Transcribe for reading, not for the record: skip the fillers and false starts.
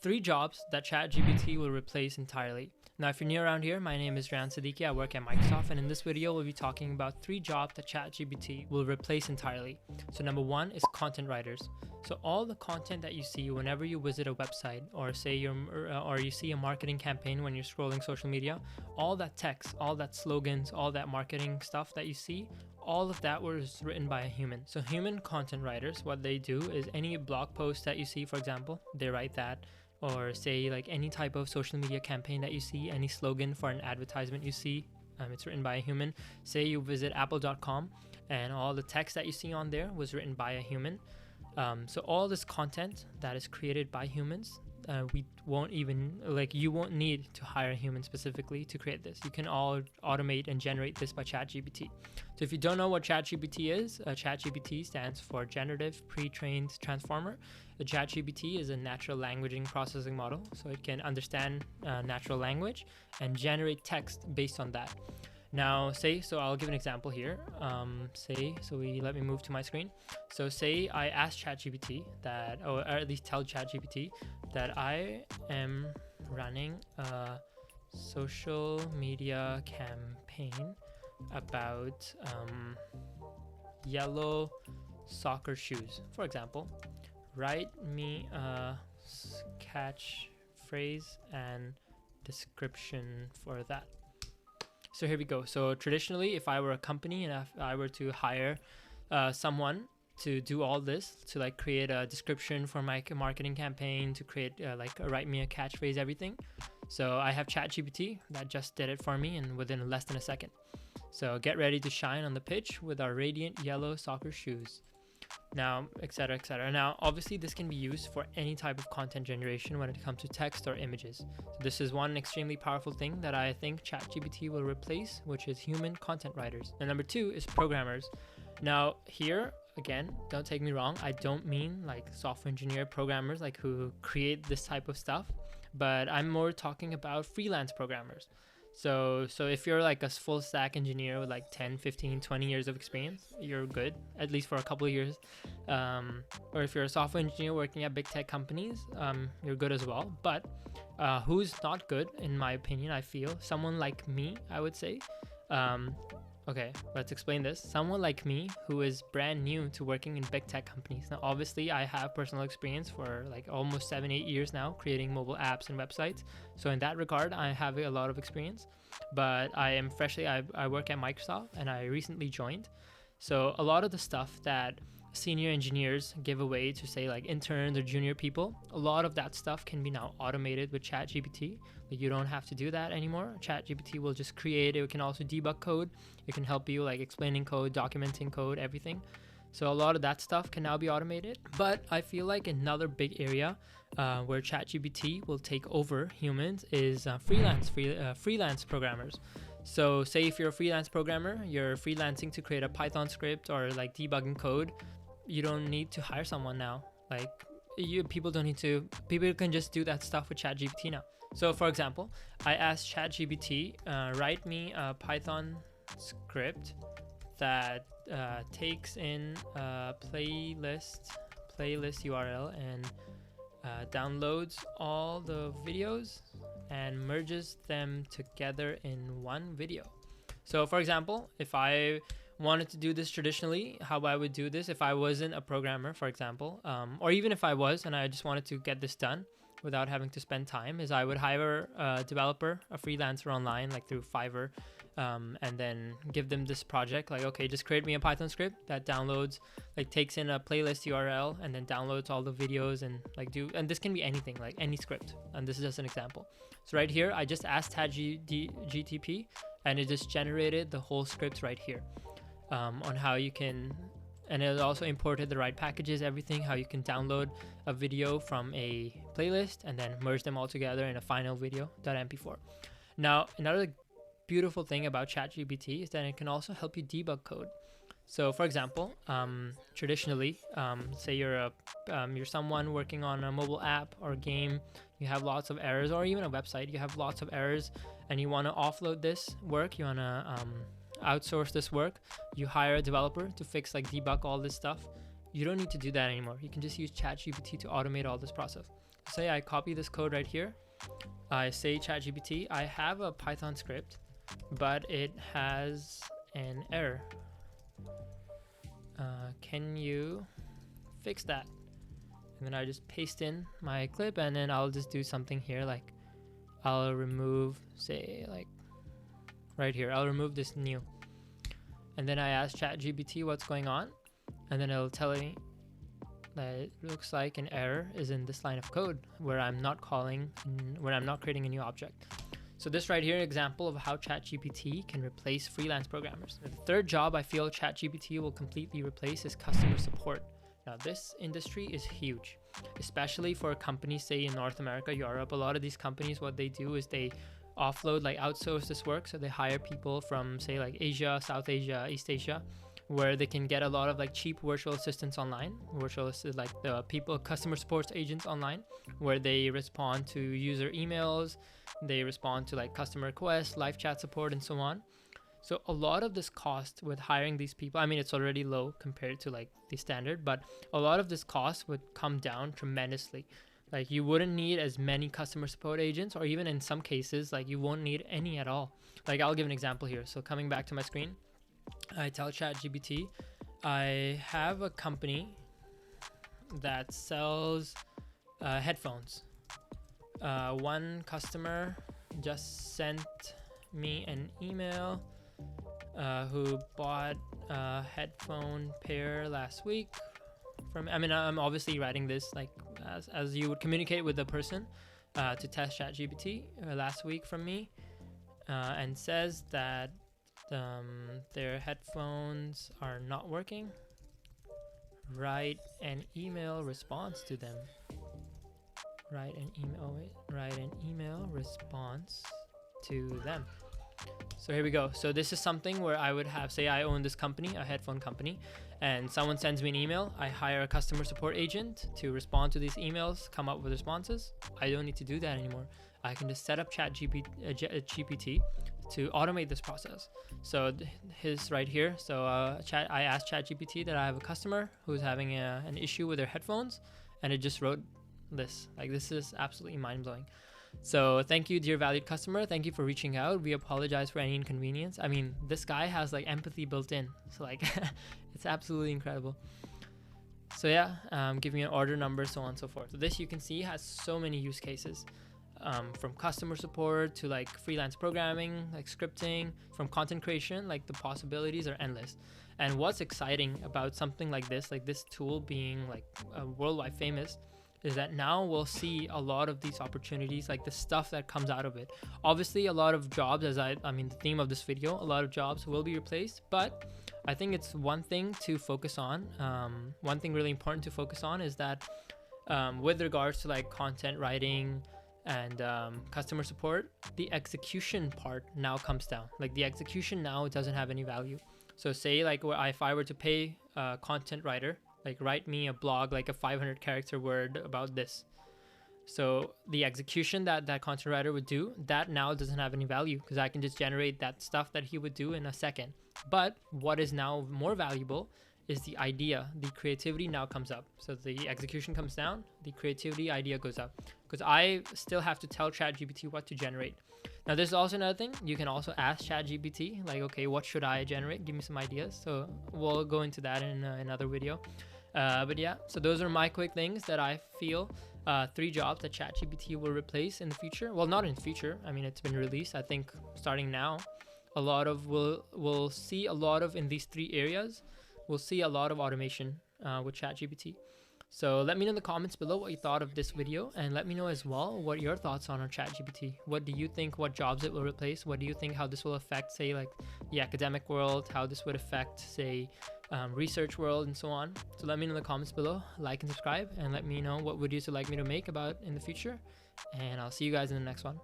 3 jobs that ChatGPT will replace entirely. Now, if you're new around here, my name is Rayyan Siddiqui. I work at Microsoft, and in this video, we'll be talking about 3 jobs that ChatGPT will replace entirely. So number 1 is content writers. So all the content that you see whenever you visit a website, or say you see a marketing campaign when you're scrolling social media, all that text, all that slogans, all that marketing stuff that you see, all of that was written by a human. So human content writers, what they do is any blog post that you see, for example, they write that. Or say like any type of social media campaign that you see, any slogan for an advertisement you see, it's written by a human. Say you visit apple.com and all the text that you see on there was written by a human. So all this content that is created by humans, you won't need to hire a human specifically to create this. You can all automate and generate this by Chat GPT. So if you don't know what Chat GPT is, Chat GPT stands for Generative Pre-trained Transformer. The Chat GPT is a natural language processing model, so it can understand natural language and generate text based on that. Now, so I'll give an example here. Let me move to my screen. So say I ask ChatGPT that, or at least tell ChatGPT that I am running a social media campaign about yellow soccer shoes, for example. Write me a catchphrase and description for that. So here we go. So traditionally, if I were a company and if I were to hire someone to do all this, to like create a description for my marketing campaign, to create write me a catchphrase, everything. So I have ChatGPT that just did it for me and within less than a second. So get ready to shine on the pitch with our radiant yellow soccer shoes. Now, etc., etc. Now, obviously, this can be used for any type of content generation when it comes to text or images. So this is one extremely powerful thing that I think ChatGPT will replace, which is human content writers. And number 2 is programmers. Now, here, again, don't take me wrong, I don't mean like software engineer programmers like who create this type of stuff, but I'm more talking about freelance programmers. So if you're like a full stack engineer with like 10, 15, 20 years of experience, you're good, at least for a couple of years. Or if you're a software engineer working at big tech companies, you're good as well. But who's not good, in my opinion, I feel, someone like me, I would say. Okay, let's explain this. Someone like me who is brand new to working in big tech companies. Now, obviously, I have personal experience for like almost 7-8 years now creating mobile apps and websites. So in that regard, I have a lot of experience. But I work at Microsoft and I recently joined. So a lot of the stuff that senior engineers give away to say like interns or junior people, a lot of that stuff can be now automated with ChatGPT. Like you don't have to do that anymore. ChatGPT will just create it. It can also debug code. It can help you like explaining code, documenting code, everything. So a lot of that stuff can now be automated. But I feel like another big area where ChatGPT will take over humans is freelance programmers. So say if you're a freelance programmer, you're freelancing to create a Python script or like debugging code, you don't need to hire someone now. Like people can just do that stuff with ChatGPT now. So for example, I asked ChatGPT, write me a Python script that takes in a playlist URL and downloads all the videos and merges them together in one video. So for example, if I wanted to do this traditionally, how I would do this if I wasn't a programmer, for example, or even if I was and I just wanted to get this done without having to spend time, is I would hire a developer, a freelancer online, like through Fiverr, and then give them this project, like, okay, just create me a Python script that downloads, like takes in a playlist URL and then downloads all the videos and and this can be anything, like any script. And this is just an example. So right here, I just asked ChatGPT and it just generated the whole script right here on how you can, and it also imported the right packages, everything, how you can download a video from a playlist and then merge them all together in a final video.mp4. Now, another beautiful thing about ChatGPT is that it can also help you debug code. So for example, traditionally, say you're someone working on a mobile app or game, you have lots of errors, or even a website, you have lots of errors and you want to offload this work, you want to outsource this work, you hire a developer to fix, like debug all this stuff. You don't need to do that anymore. You can just use ChatGPT to automate all this process. Say I copy this code right here. I say ChatGPT, I have a Python script, but it has an error. Can you fix that? And then I just paste in my clip, and then I'll just do something here, like I'll remove, say, like right here, I'll remove this new. And then I ask ChatGPT what's going on, and then it'll tell me that it looks like an error is in this line of code where I'm not creating a new object. So this right here, example of how ChatGPT can replace freelance programmers. The third job I feel ChatGPT will completely replace is customer support. Now this industry is huge, especially for companies, say in North America, Europe. A lot of these companies, what they do is they offload, like outsource this work. So they hire people from, say, like Asia, South Asia, East Asia, where they can get a lot of like cheap virtual assistants online. Virtual assistants, like the people, customer support agents online, where they respond to user emails, they respond to like customer requests, live chat support, and so on. So a lot of this cost with hiring these people, I mean, it's already low compared to like the standard, but a lot of this cost would come down tremendously. Like you wouldn't need as many customer support agents, or even in some cases, like you won't need any at all. Like I'll give an example here. So coming back to my screen, I tell ChatGPT, I have a company that sells headphones. One customer just sent me an email who bought a headphone pair last week from, I mean, I'm obviously writing this like as you would communicate with the person to test ChatGPT last week from me, and says that their headphones are not working. Write an email response to them. Write an email response to them. So here we go. So this is something where I would have, say I own this company, a headphone company, and someone sends me an email. I hire a customer support agent to respond to these emails, come up with responses. I don't need to do that anymore. I can just set up Chat GPT to automate this process. So his right here. So I asked ChatGPT that I have a customer who's having an issue with their headphones, and it just wrote this. Like this is absolutely mind-blowing. So thank you, dear valued customer. Thank you for reaching out. We apologize for any inconvenience. I mean, this guy has like empathy built in. So like it's absolutely incredible. So yeah, give me an order number, so on and so forth. So this, you can see, has so many use cases. From customer support to like freelance programming, like scripting, from content creation, like the possibilities are endless. And what's exciting about something like this tool being like worldwide famous, is that now we'll see a lot of these opportunities, like the stuff that comes out of it. Obviously, a lot of jobs, as I mean, the theme of this video, a lot of jobs will be replaced, but I think it's one thing to focus on. One thing really important to focus on is that with regards to like content writing and customer support, the execution part now comes down. Like the execution now doesn't have any value. So say like if I were to pay a content writer, like write me a blog, like a 500 character word about this. So the execution that content writer would do, that now doesn't have any value because I can just generate that stuff that he would do in a second. But what is now more valuable is the idea, the creativity now comes up. So the execution comes down, the creativity idea goes up, because I still have to tell ChatGPT what to generate. Now there's also another thing, you can also ask ChatGPT, like, okay, what should I generate? Give me some ideas. So we'll go into that in another video. But yeah, so those are my quick things that I feel 3 jobs that ChatGPT will replace in the future. Well, not in the future. I mean, it's been released. I think starting now, a lot of we'll see a lot of in these 3 areas. We'll see a lot of automation with ChatGPT. So let me know in the comments below what you thought of this video, and let me know as well what your thoughts are on ChatGPT. What do you think, what jobs it will replace? What do you think, how this will affect, say, like the academic world, how this would affect, say, research world, and so on. So let me know in the comments below, like and subscribe, and let me know what videos you'd like me to make about in the future. And I'll see you guys in the next one.